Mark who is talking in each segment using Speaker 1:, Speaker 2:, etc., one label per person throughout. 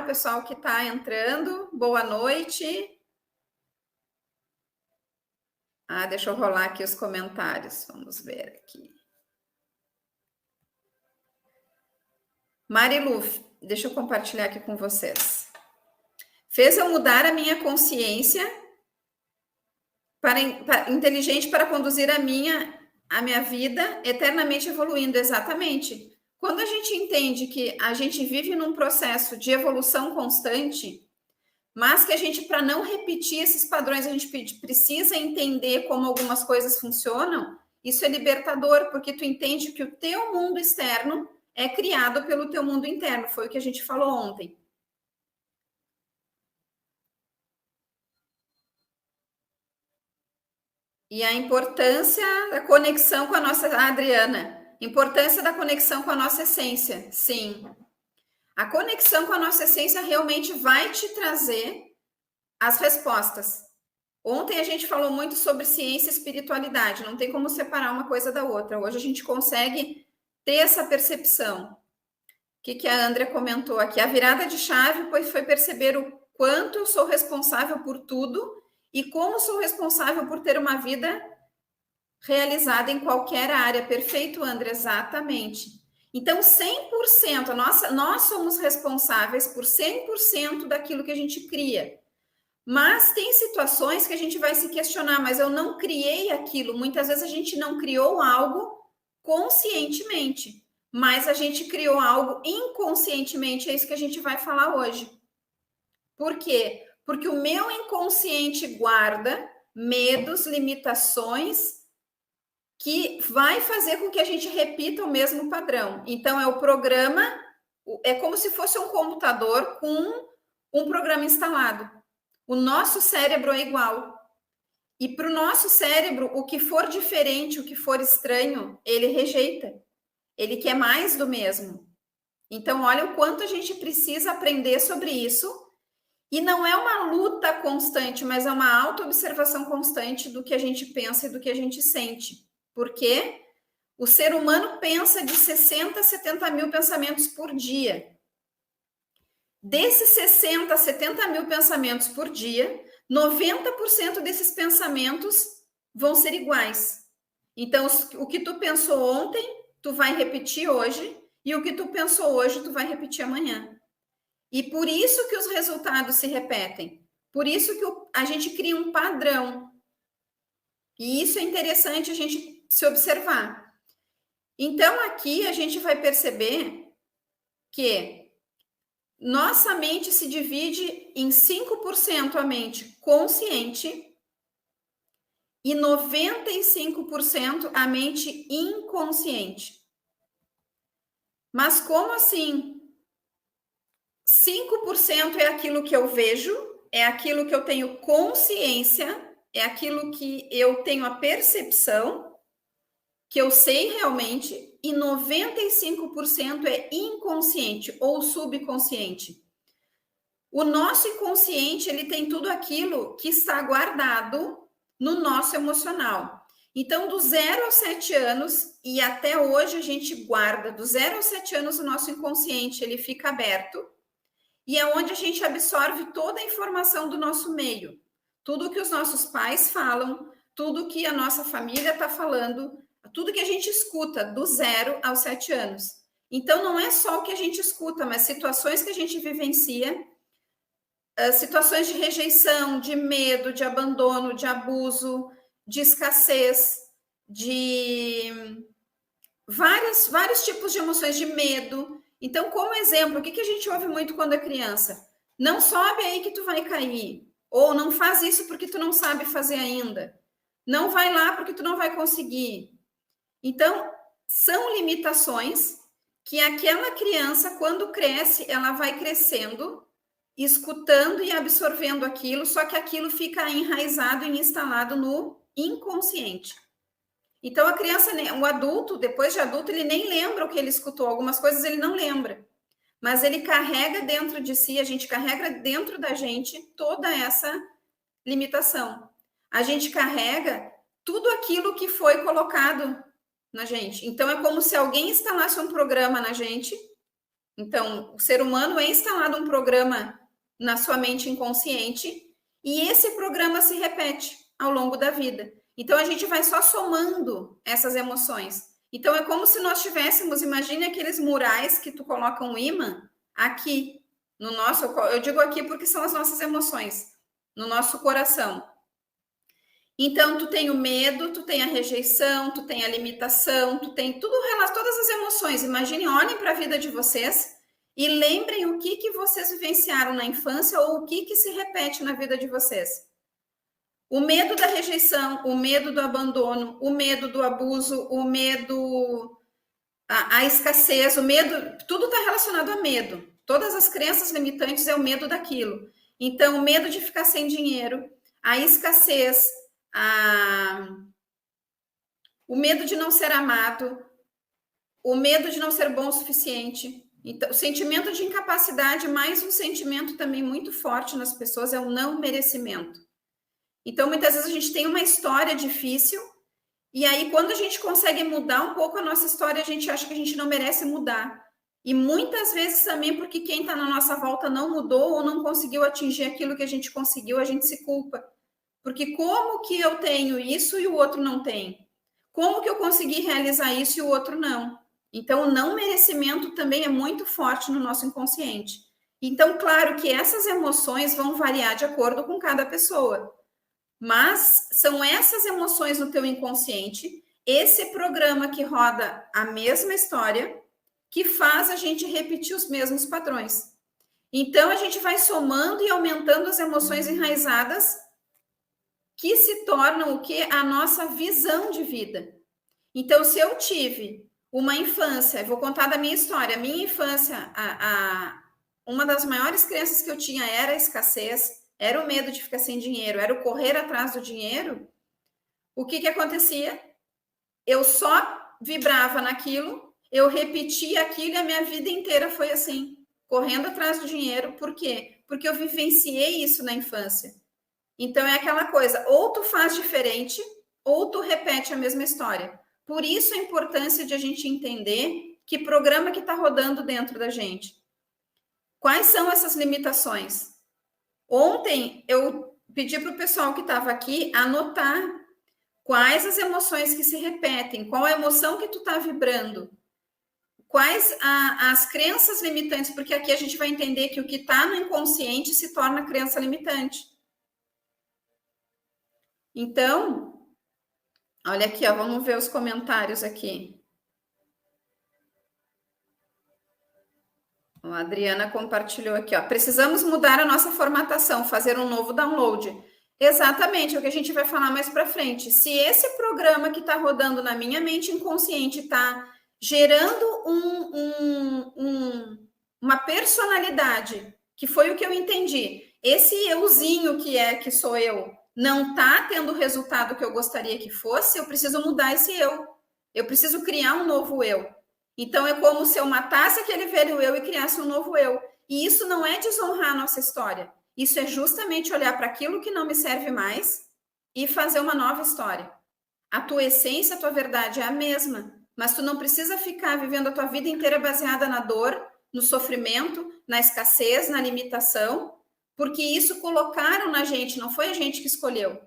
Speaker 1: o pessoal que está entrando. Boa noite. Deixa eu rolar aqui os comentários. Vamos ver aqui. Marilu, deixa eu compartilhar aqui com vocês. Fez eu mudar a minha consciência inteligente para conduzir a minha vida eternamente evoluindo. Exatamente. Quando a gente entende que a gente vive num processo de evolução constante, mas que a gente, para não repetir esses padrões, a gente precisa entender como algumas coisas funcionam, isso é libertador, porque tu entende que o teu mundo externo é criado pelo teu mundo interno. Foi o que a gente falou ontem. E a importância da conexão com a nossa... Adriana, importância da conexão com a nossa essência. Sim. A conexão com a nossa essência realmente vai te trazer as respostas. Ontem a gente falou muito sobre ciência e espiritualidade. Não tem como separar uma coisa da outra. Hoje a gente consegue ter essa percepção. O que a Andrea comentou aqui? A virada de chave foi perceber o quanto eu sou responsável por tudo e como sou responsável por ter uma vida realizada em qualquer área. Perfeito, Andrea, exatamente. Então, 100%, nós somos responsáveis por 100% daquilo que a gente cria. Mas tem situações que a gente vai se questionar, mas eu não criei aquilo. Muitas vezes a gente não criou algo conscientemente, mas a gente criou algo inconscientemente. É isso que a gente vai falar hoje. Por quê? Porque o meu inconsciente guarda medos, limitações, que vai fazer com que a gente repita o mesmo padrão. Então, é o programa, é como se fosse um computador com um programa instalado. O nosso cérebro é igual. E para o nosso cérebro, o que for diferente, o que for estranho, ele rejeita. Ele quer mais do mesmo. Então, olha o quanto a gente precisa aprender sobre isso. E não é uma luta constante, mas é uma auto-observação constante do que a gente pensa e do que a gente sente. Porque o ser humano pensa de 60 a 70 mil pensamentos por dia. Desses 60 a 70 mil pensamentos por dia, 90% desses pensamentos vão ser iguais. Então, o que tu pensou ontem, tu vai repetir hoje, e o que tu pensou hoje, tu vai repetir amanhã. E por isso que os resultados se repetem. Por isso que a gente cria um padrão. E isso é interessante a gente se observar. Então, aqui a gente vai perceber que nossa mente se divide em 5% a mente consciente e 95% a mente inconsciente. Mas como assim? 5% é aquilo que eu vejo, é aquilo que eu tenho consciência, é aquilo que eu tenho a percepção, que eu sei realmente, e 95% é inconsciente ou subconsciente. O nosso inconsciente, ele tem tudo aquilo que está guardado no nosso emocional. Então, do 0 aos 7 anos, e até hoje a gente guarda, do 0 aos 7 anos, o nosso inconsciente, ele fica aberto, e é onde a gente absorve toda a informação do nosso meio. Tudo que os nossos pais falam, tudo que a nossa família está falando, tudo que a gente escuta do 0 aos 7 anos. Então, não é só o que a gente escuta, mas situações que a gente vivencia, situações de rejeição, de medo, de abandono, de abuso, de escassez, de vários tipos de emoções, de medo. Então, como exemplo, o que a gente ouve muito quando é criança? Não sobe aí que tu vai cair. Ou não faz isso porque tu não sabe fazer ainda. Não vai lá porque tu não vai conseguir. Então, são limitações que aquela criança, quando cresce, ela vai crescendo, escutando e absorvendo aquilo, só que aquilo fica enraizado e instalado no inconsciente. Então, a criança, o adulto, depois de adulto, ele nem lembra o que ele escutou. Algumas coisas ele não lembra. Mas ele carrega dentro de si, a gente carrega dentro da gente toda essa limitação. A gente carrega tudo aquilo que foi colocado na gente. Então, é como se alguém instalasse um programa na gente Então, o ser humano é instalado um programa na sua mente inconsciente e esse programa se repete ao longo da vida. Então, a gente vai só somando essas emoções. Então, é como se nós tivéssemos, imagine aqueles murais que tu coloca um ímã aqui no nosso, eu digo aqui porque são as nossas emoções, no nosso coração. Então, tu tem o medo, tu tem a rejeição, tu tem a limitação, tu tem tudo, todas as emoções. Imagine, olhem para a vida de vocês e lembrem o que vocês vivenciaram na infância ou o que se repete na vida de vocês. O medo da rejeição, o medo do abandono, o medo do abuso, o medo, a escassez, o medo, tudo está relacionado a medo. Todas as crenças limitantes é o medo daquilo. Então, o medo de ficar sem dinheiro, a escassez, o medo de não ser amado, o medo de não ser bom o suficiente. Então, o sentimento de incapacidade, mais um sentimento também muito forte nas pessoas, é o não merecimento. Então, muitas vezes a gente tem uma história difícil, e aí quando a gente consegue mudar um pouco a nossa história, a gente acha que a gente não merece mudar. E muitas vezes também porque quem está na nossa volta não mudou ou não conseguiu atingir aquilo que a gente conseguiu, a gente se culpa. Porque como que eu tenho isso e o outro não tem? Como que eu consegui realizar isso e o outro não? Então, o não merecimento também é muito forte no nosso inconsciente. Então, claro que essas emoções vão variar de acordo com cada pessoa. Mas são essas emoções no teu inconsciente, esse programa que roda a mesma história, que faz a gente repetir os mesmos padrões. Então, a gente vai somando e aumentando as emoções enraizadas que se tornam o que? A nossa visão de vida. Então, se eu tive uma infância, vou contar da minha história, a minha infância, uma das maiores crenças que eu tinha era a escassez, era o medo de ficar sem dinheiro, era o correr atrás do dinheiro. O que acontecia? Eu só vibrava naquilo, eu repetia aquilo e a minha vida inteira foi assim, correndo atrás do dinheiro. Por quê? Porque eu vivenciei isso na infância. Então, é aquela coisa, ou tu faz diferente, ou tu repete a mesma história. Por isso a importância de a gente entender que programa que está rodando dentro da gente. Quais são essas limitações? Ontem, eu pedi para o pessoal que estava aqui anotar quais as emoções que se repetem, qual a emoção que tu está vibrando, quais as crenças limitantes, porque aqui a gente vai entender que o que está no inconsciente se torna crença limitante. Então, olha aqui, ó, vamos ver os comentários aqui. A Adriana compartilhou aqui, ó. Precisamos mudar a nossa formatação, fazer um novo download. Exatamente, é o que a gente vai falar mais para frente. Se esse programa que está rodando na minha mente inconsciente está gerando uma personalidade, que foi o que eu entendi. Esse euzinho que sou eu, não está tendo o resultado que eu gostaria que fosse, eu preciso mudar esse eu. Eu preciso criar um novo eu. Então, é como se eu matasse aquele velho eu e criasse um novo eu. E isso não é desonrar a nossa história. Isso é justamente olhar para aquilo que não me serve mais e fazer uma nova história. A tua essência, a tua verdade é a mesma, mas tu não precisa ficar vivendo a tua vida inteira baseada na dor, no sofrimento, na escassez, na limitação, porque isso colocaram na gente, não foi a gente que escolheu.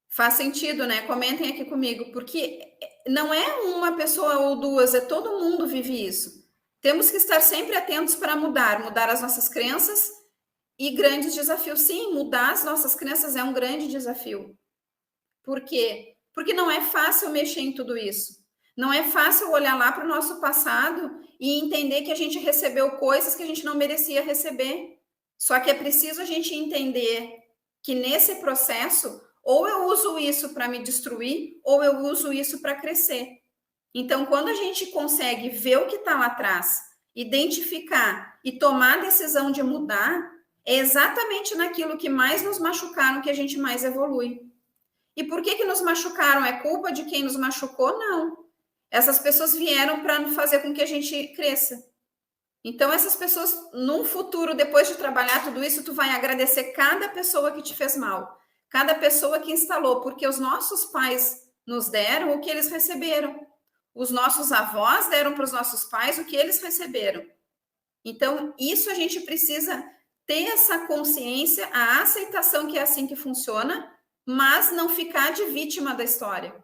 Speaker 1: Faz sentido, né? Comentem aqui comigo, porque não é uma pessoa ou duas, é todo mundo vive isso. Temos que estar sempre atentos para mudar as nossas crenças e grandes desafios. Sim, mudar as nossas crenças é um grande desafio. Por quê? Porque não é fácil mexer em tudo isso. Não é fácil olhar lá para o nosso passado e entender que a gente recebeu coisas que a gente não merecia receber. Só que é preciso a gente entender que nesse processo, ou eu uso isso para me destruir, ou eu uso isso para crescer. Então, quando a gente consegue ver o que está lá atrás, identificar e tomar a decisão de mudar, é exatamente naquilo que mais nos machucaram que a gente mais evolui. E por que nos machucaram? É culpa de quem nos machucou? Não. Essas pessoas vieram para fazer com que a gente cresça. Então, essas pessoas, num futuro, depois de trabalhar tudo isso, tu vai agradecer cada pessoa que te fez mal, cada pessoa que instalou, porque os nossos pais nos deram o que eles receberam. os nossos avós deram para os nossos pais o que eles receberam. Então, isso a gente precisa ter essa consciência, a aceitação que é assim que funciona, mas não ficar de vítima da história.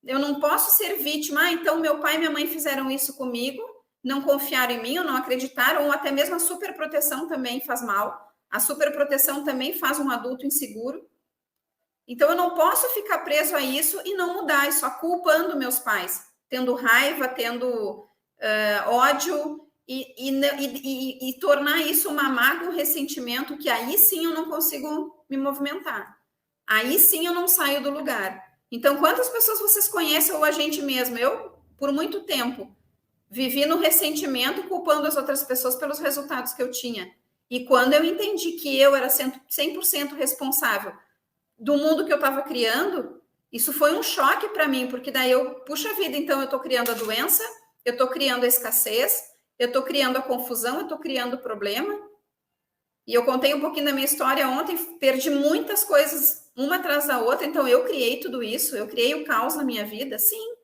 Speaker 1: Eu não posso ser vítima, então meu pai e minha mãe fizeram isso comigo, não confiaram em mim, ou não acreditaram, ou até mesmo a superproteção também faz mal. A superproteção também faz um adulto inseguro. Então, eu não posso ficar preso a isso e não mudar, e só culpando meus pais, tendo raiva, tendo ódio, e tornar isso uma mágoa, um ressentimento, que aí sim eu não consigo me movimentar. Aí sim eu não saio do lugar. Então, quantas pessoas vocês conhecem, ou a gente mesmo? Eu, por muito tempo, vivi no ressentimento, culpando as outras pessoas pelos resultados que eu tinha. E quando eu entendi que eu era 100% responsável do mundo que eu estava criando, isso foi um choque para mim, porque daí eu, puxa vida, então eu estou criando a doença, eu estou criando a escassez, eu estou criando a confusão, eu estou criando o problema. E eu contei um pouquinho da minha história ontem, perdi muitas coisas uma atrás da outra, então eu criei tudo isso, eu criei o caos na minha vida, sim,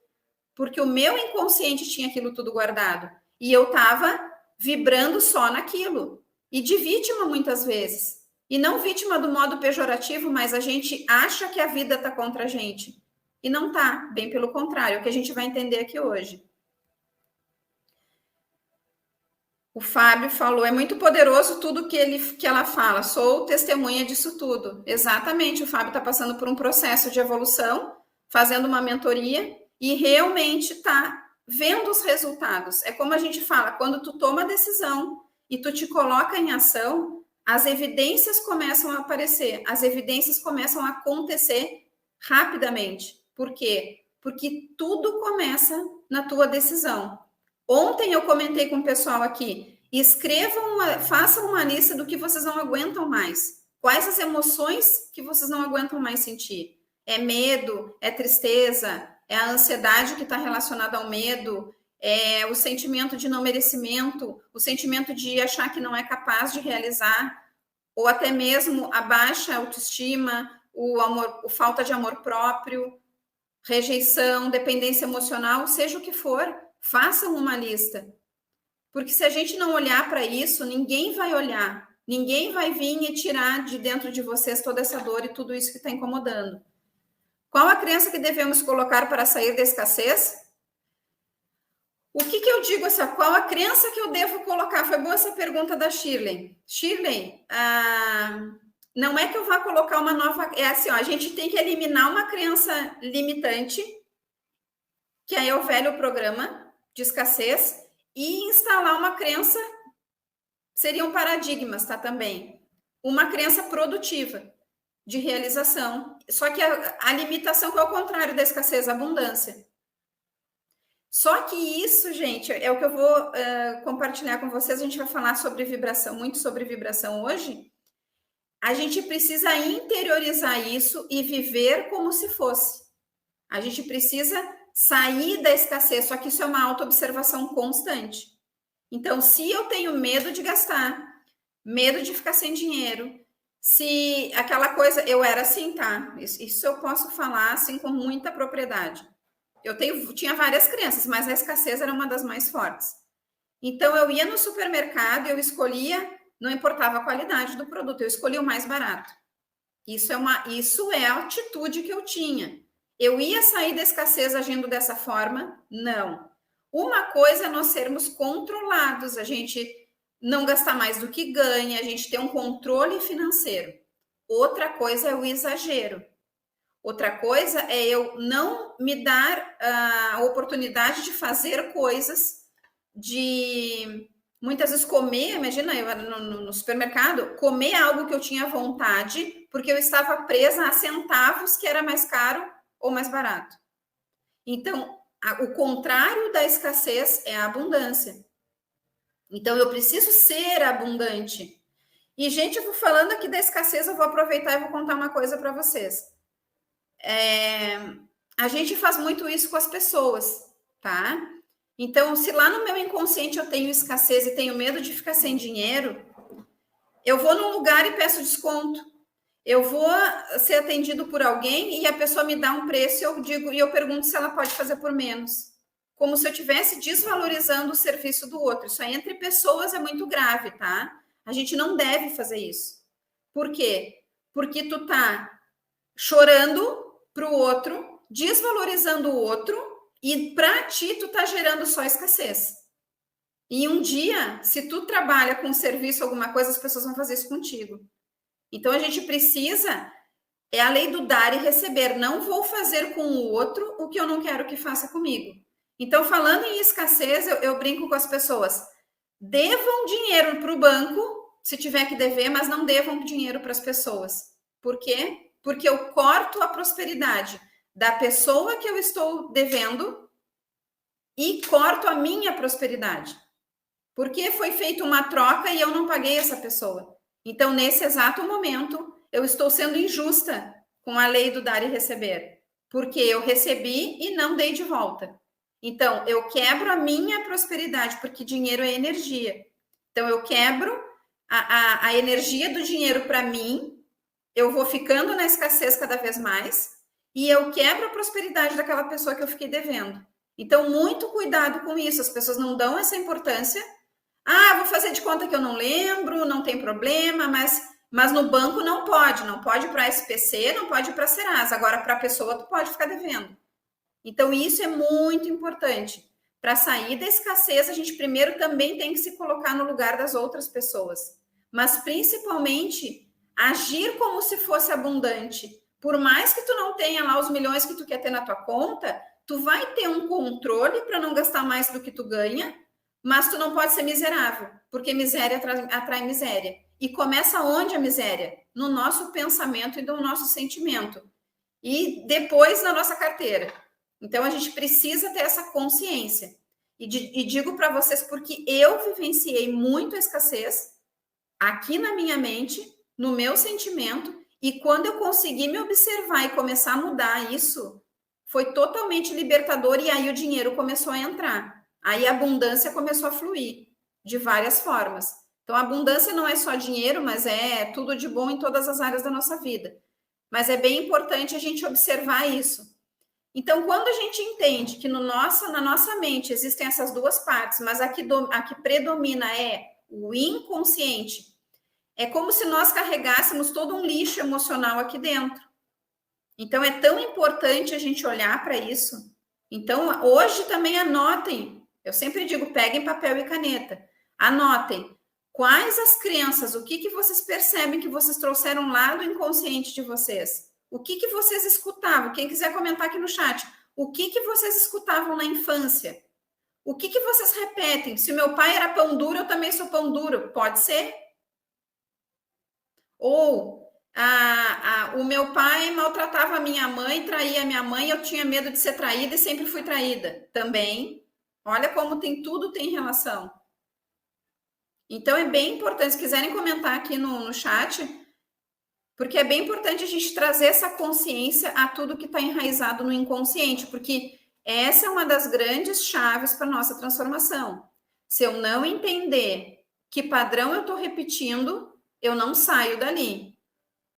Speaker 1: porque o meu inconsciente tinha aquilo tudo guardado, e eu estava vibrando só naquilo, e de vítima muitas vezes. E não vítima do modo pejorativo, mas a gente acha que a vida está contra a gente. E não está, bem pelo contrário, é o que a gente vai entender aqui hoje. O Fábio falou, é muito poderoso tudo que ela fala, sou testemunha disso tudo. Exatamente, o Fábio está passando por um processo de evolução, fazendo uma mentoria, e realmente está vendo os resultados. É como a gente fala, quando tu toma a decisão e tu te coloca em ação, as evidências começam a aparecer, as evidências começam a acontecer rapidamente. Por quê? Porque tudo começa na tua decisão. Ontem eu comentei com o pessoal aqui, façam uma lista do que vocês não aguentam mais. Quais as emoções que vocês não aguentam mais sentir? É medo? É tristeza? É a ansiedade que está relacionada ao medo? É o sentimento de não merecimento, o sentimento de achar que não é capaz de realizar, ou até mesmo a baixa autoestima, a falta de amor próprio, rejeição, dependência emocional, seja o que for, façam uma lista. Porque se a gente não olhar para isso, ninguém vai olhar, ninguém vai vir e tirar de dentro de vocês toda essa dor e tudo isso que está incomodando. Qual a crença que devemos colocar para sair da escassez? O que eu digo assim, qual a crença que eu devo colocar? Foi boa essa pergunta da Shirley. Shirley, não é que eu vá colocar uma nova... É assim, a gente tem que eliminar uma crença limitante, que aí é o velho programa de escassez, e instalar uma crença, seriam paradigmas, tá, também. Uma crença produtiva, de realização. Só que a limitação é o contrário da escassez, a abundância. Só que isso, gente, é o que eu vou compartilhar com vocês. A gente vai falar sobre vibração, muito sobre vibração hoje. A gente precisa interiorizar isso e viver como se fosse. A gente precisa sair da escassez, só que isso é uma autoobservação constante. Então, se eu tenho medo de gastar, medo de ficar sem dinheiro, se aquela coisa, eu era assim, tá? Isso eu posso falar assim com muita propriedade. Tinha várias crenças, mas a escassez era uma das mais fortes. Então, eu ia no supermercado, eu escolhia, não importava a qualidade do produto, eu escolhia o mais barato. Isso é a atitude que eu tinha. Eu ia sair da escassez agindo dessa forma? Não. Uma coisa é nós sermos controlados, a gente não gastar mais do que ganha, a gente ter um controle financeiro. Outra coisa é o exagero. Outra coisa é eu não me dar a oportunidade de fazer coisas, de muitas vezes comer, imagina eu no supermercado, comer algo que eu tinha vontade, porque eu estava presa a centavos que era mais caro ou mais barato. Então, o contrário da escassez é a abundância. Então, eu preciso ser abundante. E, gente, eu vou falando aqui da escassez, eu vou aproveitar e vou contar uma coisa para vocês. A gente faz muito isso com as pessoas, tá? Então, se lá no meu inconsciente eu tenho escassez e tenho medo de ficar sem dinheiro, eu vou num lugar e peço desconto. Eu vou ser atendido por alguém e a pessoa me dá um preço e eu pergunto se ela pode fazer por menos. como se eu estivesse desvalorizando o serviço do outro. Isso aí entre pessoas é muito grave, tá? A gente não deve fazer isso. Por quê? Porque tu tá chorando pro outro, desvalorizando o outro, e para ti tu tá gerando só escassez. E um dia, se tu trabalha com serviço, alguma coisa, as pessoas vão fazer isso contigo. Então a gente precisa, é a lei do dar e receber. Não vou fazer com o outro o que eu não quero que faça comigo. Então, falando em escassez, eu brinco com as pessoas. Devam dinheiro para o banco, se tiver que dever, mas não devam dinheiro para as pessoas. Por quê? Porque eu corto a prosperidade da pessoa que eu estou devendo e corto a minha prosperidade. Porque foi feita uma troca e eu não paguei essa pessoa. Então, nesse exato momento, eu estou sendo injusta com a lei do dar e receber. Porque eu recebi e não dei de volta. Então, eu quebro a minha prosperidade, porque dinheiro é energia. Então, eu quebro a energia do dinheiro para mim, eu vou ficando na escassez cada vez mais, e eu quebro a prosperidade daquela pessoa que eu fiquei devendo. Então, muito cuidado com isso. As pessoas não dão essa importância. Ah, vou fazer de conta que eu não lembro, não tem problema, mas no banco não pode para SPC, não pode para Serasa. Agora, para a pessoa, tu pode ficar devendo. Então, isso é muito importante. Para sair da escassez, a gente primeiro também tem que se colocar no lugar das outras pessoas. Mas, principalmente, agir como se fosse abundante. Por mais que tu não tenha lá os milhões que tu quer ter na tua conta, tu vai ter um controle para não gastar mais do que tu ganha, mas tu não pode ser miserável, porque miséria atrai miséria. E começa onde a miséria? No nosso pensamento e no nosso sentimento. E depois na nossa carteira. Então, a gente precisa ter essa consciência. E digo para vocês porque eu vivenciei muito a escassez aqui na minha mente, no meu sentimento, e quando eu consegui me observar e começar a mudar isso, foi totalmente libertador, e aí o dinheiro começou a entrar. Aí a abundância começou a fluir de várias formas. Então, a abundância não é só dinheiro, mas é tudo de bom em todas as áreas da nossa vida. Mas é bem importante a gente observar isso. Então, quando a gente entende que na nossa mente existem essas duas partes, mas a que predomina é o inconsciente, é como se nós carregássemos todo um lixo emocional aqui dentro. Então, é tão importante a gente olhar para isso. Então, hoje também anotem. Eu sempre digo, peguem papel e caneta. Anotem quais as crenças, o que vocês percebem que vocês trouxeram lá do inconsciente de vocês. O que vocês escutavam? Quem quiser comentar aqui no chat. O que vocês escutavam na infância? O que vocês repetem? Se o meu pai era pão duro, eu também sou pão duro. Pode ser? Ou o meu pai maltratava a minha mãe, traía a minha mãe, eu tinha medo de ser traída e sempre fui traída. Também. Olha como tudo tem relação. Então, é bem importante, se quiserem comentar aqui no chat, porque é bem importante a gente trazer essa consciência a tudo que está enraizado no inconsciente, porque essa é uma das grandes chaves para a nossa transformação. Se eu não entender que padrão eu estou repetindo, eu não saio dali.